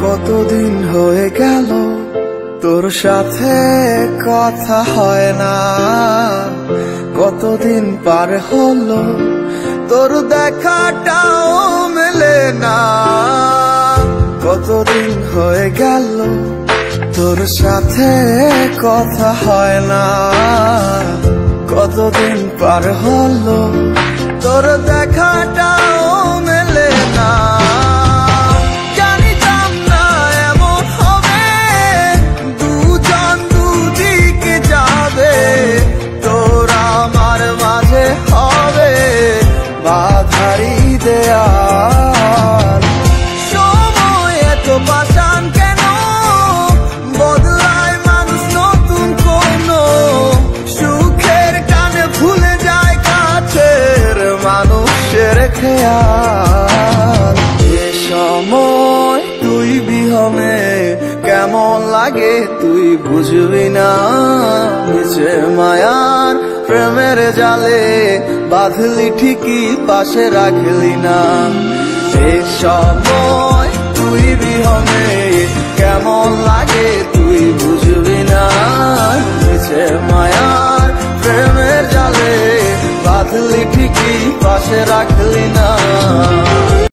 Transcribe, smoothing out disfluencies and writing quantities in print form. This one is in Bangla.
কতদিন হয়ে গেল তোর সাথে কথা হয় না, কতদিন পার হলো তোর দেখাটাও মেলে না। কতদিন হয়ে গেল তোর সাথে কথা হয় না, কতদিন পার হলো তোর দেখাটাও মেলে না। জানিতাম না এমন হবে, দুজন দুদিকে যাবে, তোর আমার মাঝে হবে বাধারি দেয়াল। সময় এত পাষাণ কেন, বদলায় মানুষ নতুন কোনো, সুখের টানে ভুলে যায় কাছের মানুষের খেয়াল। এ সময় তুই বিহনে কেমন লাগে তুই বুঝবি না, নিচে মায়ার প্রেমের জালে বাঁধলি ঠিকই পাশে রাখলি না। এ সময় তুই বিহনে কেমন লাগে তুই বুঝবি না, নিচে মায়ার প্রেমের জালে বাঁধলি ঠিকই পাশে রাখলি না।